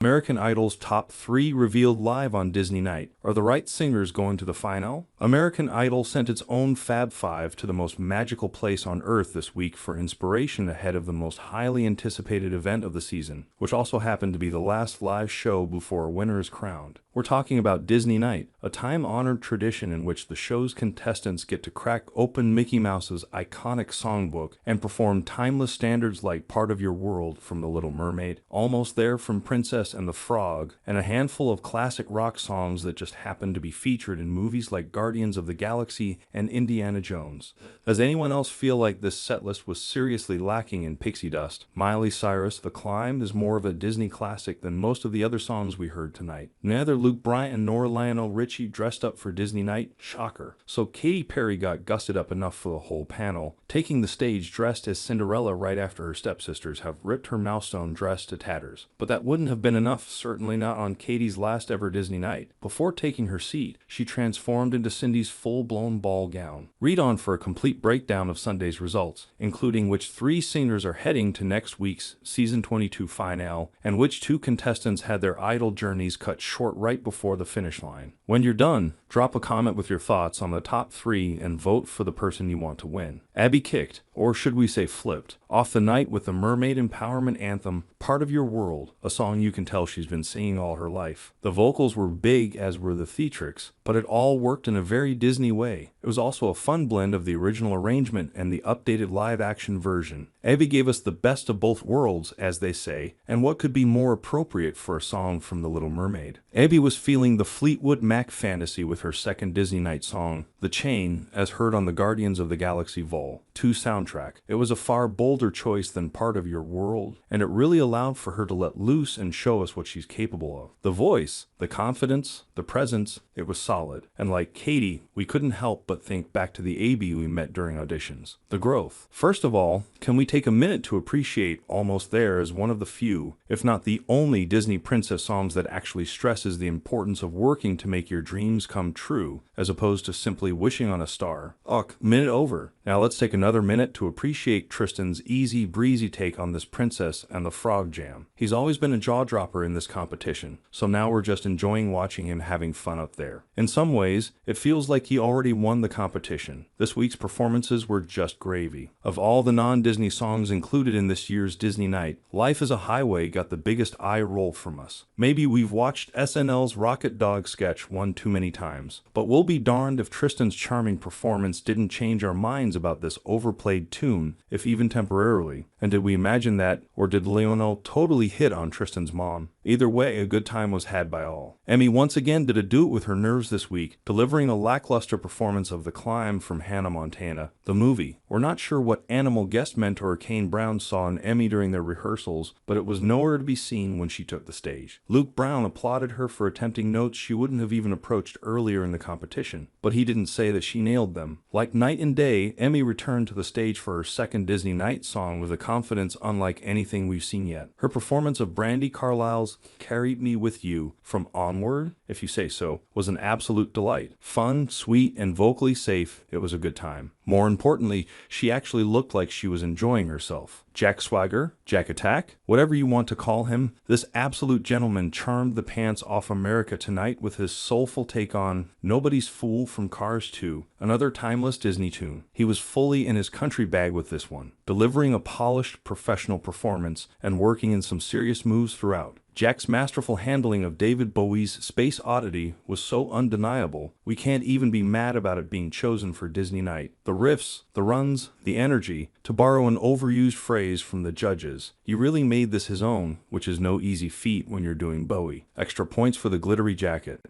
American Idol's top 3 revealed live on Disney Night. Are the right singers going to the final? American Idol sent its own Fab Five to the most magical place on Earth this week for inspiration ahead of the most highly anticipated event of the season, which also happened to be the last live show before a winner is crowned. We're talking about Disney Night, a time-honored tradition in which the show's contestants get to crack open Mickey Mouse's iconic songbook and perform timeless standards like Part of Your World from The Little Mermaid, Almost There from Princess and the Frog, and a handful of classic rock songs that just happen to be featured in movies like Guardians of the Galaxy and Indiana Jones. Does anyone else feel like this setlist was seriously lacking in pixie dust? Miley Cyrus' The Climb is more of a Disney classic than most of the other songs we heard tonight. Neither Luke Bryan nor Lionel Richie dressed up for Disney Night, shocker. So Katy Perry got gusted up enough for the whole panel, taking the stage dressed as Cinderella right after her stepsisters have ripped her mousestone dress to tatters. But that wouldn't have been enough, certainly not on Katy's last ever Disney Night. Before taking her seat, she transformed into Cindy's full-blown ball gown. Read on for a complete breakdown of Sunday's results, including which 3 singers are heading to next week's Season 22 finale, and which 2 contestants had their idol journeys cut short right before the finish line. When you're done, drop a comment with your thoughts on the top 3 and vote for the person you want to win. Abby kicked, or should we say flipped, off the night with the mermaid empowerment anthem, Part of Your World, a song you can tell she's been singing all her life. The vocals were big, as were the theatrics, but it all worked in a very Disney way. It was also a fun blend of the original arrangement and the updated live-action version. Abby gave us the best of both worlds, as they say, and what could be more appropriate for a song from The Little Mermaid? Abby was feeling the Fleetwood Mac fantasy with her second Disney Night song, The Chain, as heard on the Guardians of the Galaxy Vol. 2 soundtrack. It was a far bolder choice than Part of Your World, and it really allowed for her to let loose and show us what she's capable of. The voice, the confidence, the presence, it was solid. And like Katy, we couldn't help but think back to the Abby we met during auditions. The growth. First of all, can we take a minute to appreciate Almost There as one of the few, if not the only Disney princess songs that actually stresses the importance of working to make your dreams come true, as opposed to simply wishing on a star. Minute over. Now let's take another minute to appreciate Triston's easy breezy take on this Princess and the Frog jam. He's always been a jaw-dropper in this competition, so now we're just enjoying watching him having fun up there. In some ways, it feels like he already won the competition. This week's performances were just gravy. Of all the non-Disney songs included in this year's Disney Night, Life is a Highway got the biggest eye roll from us. Maybe we've watched SNL's Rocket Dog sketch one too many times, but we'll be darned if Triston's charming performance didn't change our minds about this overplayed tune, if even temporarily. And did we imagine that, or did Lionel totally hit on Triston's mom? Either way, a good time was had by all. Emmy once again did a do it with her nerves this week, delivering a lackluster performance of The Climb from Hannah Montana, the movie. We're not sure what animal guest mentor Kane Brown saw in Emmy during their rehearsals, but it was nowhere to be seen when she took the stage. Luke Brown applauded her for attempting notes she wouldn't have even approached earlier in the competition, but he didn't say that she nailed them. Like night and day, Emmy returned to the stage for her second Disney Night song with a confidence unlike anything we've seen yet. Her performance of Brandi Carlile's Carry Me With You from Onward, if you say so, was an absolute delight. Fun, sweet, and vocally safe, it was a good time. More importantly, she actually looked like she was enjoying herself. Jack Swagger, Jack Attack, whatever you want to call him, this absolute gentleman charmed the pants off America tonight with his soulful take on Nobody's Fool from Cars 2, another timeless Disney tune. He was fully in his country bag with this one, delivering a polished, professional performance and working in some serious moves throughout. Jack's masterful handling of David Bowie's Space Oddity was so undeniable, we can't even be mad about it being chosen for Disney Night. The riffs, the runs, the energy, to borrow an overused phrase from the judges, he really made this his own, which is no easy feat when you're doing Bowie. Extra points for the glittery jacket.